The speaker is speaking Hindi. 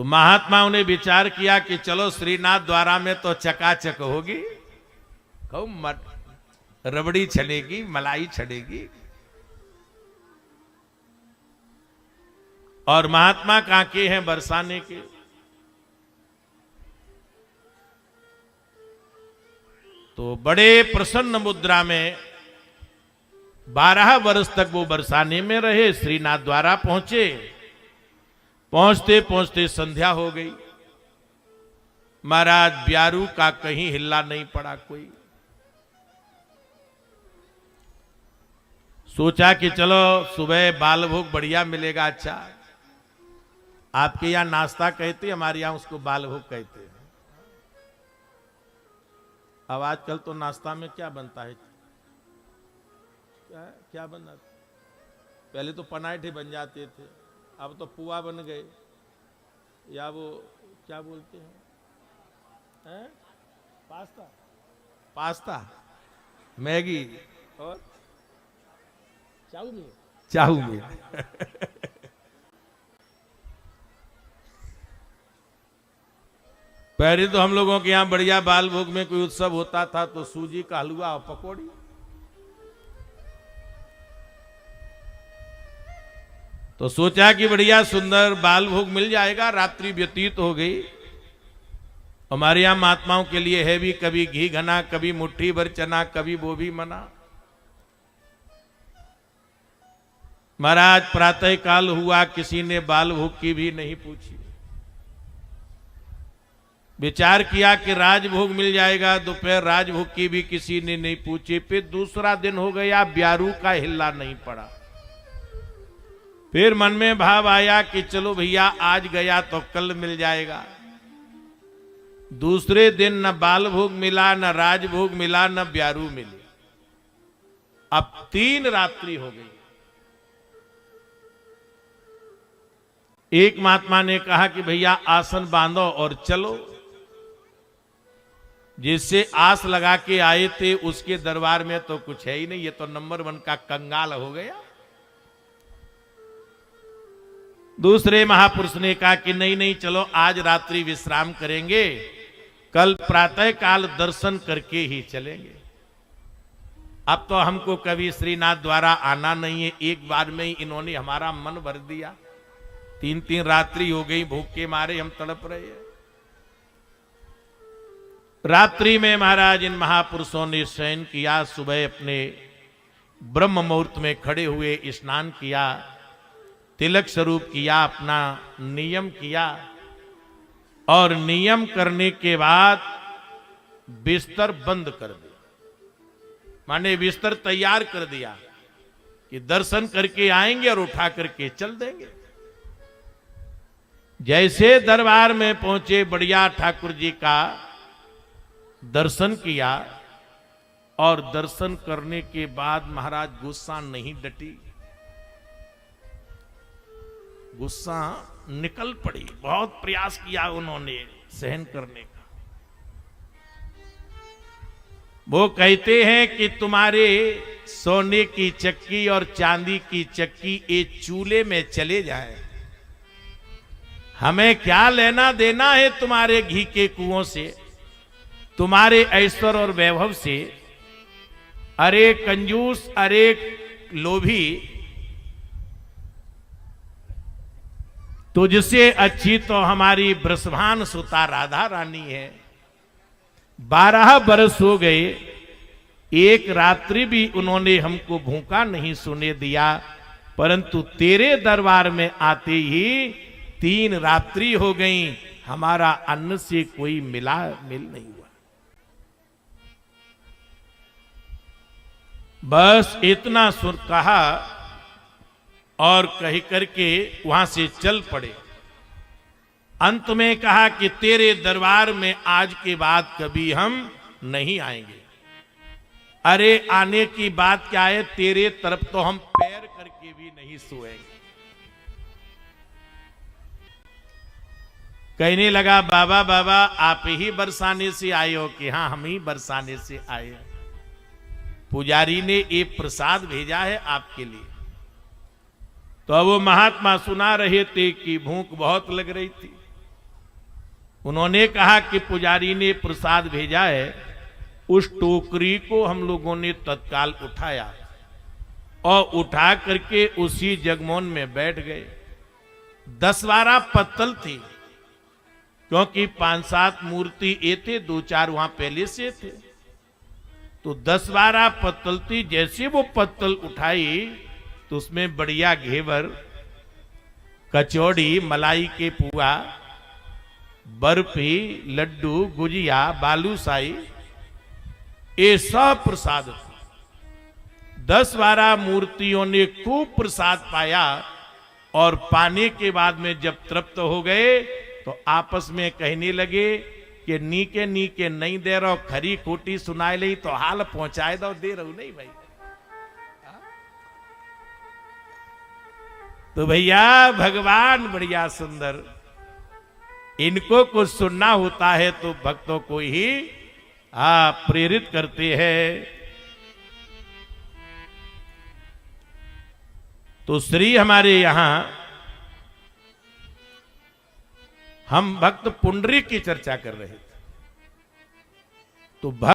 तो महात्माओं ने विचार किया कि चलो श्रीनाथ द्वारा में तो चकाचक होगी, कहूं रबड़ी छनेगी, मलाई छनेगी। और महात्मा काके हैं बरसाने के। तो बड़े प्रसन्न मुद्रा में 12 वर्ष तक वो बरसाने में रहे। श्रीनाथ द्वारा पहुंचे। पहुंचते पहुंचते संध्या हो गई। महाराज ब्यारू का कहीं हिल्ला नहीं पड़ा कोई। सोचा कि चलो सुबह बाल भोग बढ़िया मिलेगा। अच्छा, आपके यहां नाश्ता कहते, हमारे यहां उसको बाल भोग कहते हैं। अब आजकल तो नाश्ता में क्या बनता है? क्या बना? पहले तो पनाठे बन जाते थे, अब तो पुआ बन गए, या वो क्या बोलते हैं, पास्ता, मैगी और चाउमीन। पहले तो हम लोगों के यहां बढ़िया बाल भोग में कोई उत्सव होता था तो सूजी का हलवा और पकौड़ी। तो सोचा कि बढ़िया सुंदर बाल भोग मिल जाएगा। रात्रि व्यतीत हो गई। हमारे यहां महात्माओं के लिए है भी कभी घी घना, कभी मुट्ठी भर चना, कभी वो भी मना। महाराज प्रातः काल हुआ, किसी ने बाल भोग की भी नहीं पूछी। विचार किया कि राजभोग मिल जाएगा, दोपहर राजभोग की भी किसी ने नहीं पूछी। फिर दूसरा दिन हो गया, ब्यारू का हिल्ला नहीं पड़ा। फिर मन में भाव आया कि चलो भैया आज गया तो कल मिल जाएगा। दूसरे दिन न बाल भोग मिला, न राजभोग मिला, न ब्यारू मिले। अब 3 रात्रि हो गई। एक महात्मा ने कहा कि भैया आसन बांधो और चलो। जिससे आस लगा के आए थे उसके दरबार में तो कुछ है ही नहीं, ये तो नंबर 1 का कंगाल हो गया। दूसरे महापुरुष ने कहा कि नहीं नहीं, चलो आज रात्रि विश्राम करेंगे, कल प्रातः काल दर्शन करके ही चलेंगे। अब तो हमको कभी श्रीनाथ द्वारा आना नहीं है, एक बार में ही इन्होंने हमारा मन भर दिया। 3 रात्रि हो गई, भूख के मारे हम तड़प रहे हैं। रात्रि में महाराज इन महापुरुषों ने शयन किया। सुबह अपने ब्रह्म मुहूर्त में खड़े हुए स्नान किया, तिलक स्वरूप किया, अपना नियम किया। और नियम करने के बाद बिस्तर बंद कर दिया, माने बिस्तर तैयार कर दिया कि दर्शन करके आएंगे और उठा करके चल देंगे। जैसे दरबार में पहुंचे, बढ़िया ठाकुर जी का दर्शन किया। और दर्शन करने के बाद महाराज गुस्सा नहीं डटी, गुस्सा निकल पड़ी। बहुत प्रयास किया उन्होंने सहन करने का। वो कहते हैं कि तुम्हारे सोने की चक्की और चांदी की चक्की एक चूल्हे में चले जाए, हमें क्या लेना देना है तुम्हारे घी के कुओं से, तुम्हारे ऐश्वर्य और वैभव से। अरे कंजूस, अरे लोभी, तुझसे अच्छी तो हमारी वृषभान सुता राधा रानी है। 12 वर्ष हो गए, एक रात्रि भी उन्होंने हमको भूखा नहीं सोने दिया, परंतु तेरे दरबार में आते ही 3 रात्रि हो गई, हमारा अन्न से कोई मिल नहीं हुआ। बस इतना सुर कहा और कह करके वहां से चल पड़े। अंत में कहा कि तेरे दरबार में आज के बाद कभी हम नहीं आएंगे। अरे आने की बात क्या है, तेरे तरफ तो हम पैर करके भी नहीं सोएंगे। कहने लगा बाबा बाबा आप ही बरसाने से आए हो? कि हाँ हम ही बरसाने से आए हैं। पुजारी ने एक प्रसाद भेजा है आपके लिए। तो वो महात्मा सुना रहे थे कि भूख बहुत लग रही थी। उन्होंने कहा कि पुजारी ने प्रसाद भेजा है। उस टोकरी को हम लोगों ने तत्काल उठाया और उठा करके उसी जगमोहन में बैठ गए। 10-12 पत्तल थी, क्योंकि 5-7 मूर्ति ये थे, 2-4 वहां पहले से थे। तो 10-12 पत्तल थी। जैसे वो पत्तल उठाई तो उसमें बढ़िया घेवर, कचौड़ी, मलाई के पुआ, बर्फी, लड्डू, गुजिया, बालूशाही, ये सब प्रसाद था। 10-12 मूर्तियों ने खूब प्रसाद पाया और पाने के बाद में जब तृप्त हो गए तो आपस में कहने लगे कि नीके नीके नहीं दे रहो, खरी खोटी सुनाए ली तो हाल पहुंचाए दो, दे रहो नहीं भाई। तो भैया भगवान बढ़िया सुंदर, इनको कुछ सुनना होता है तो भक्तों को ही प्रेरित करते हैं। तो श्री हमारे यहां हम भक्त पुंडरीक की चर्चा कर रहे थे। तो भक्त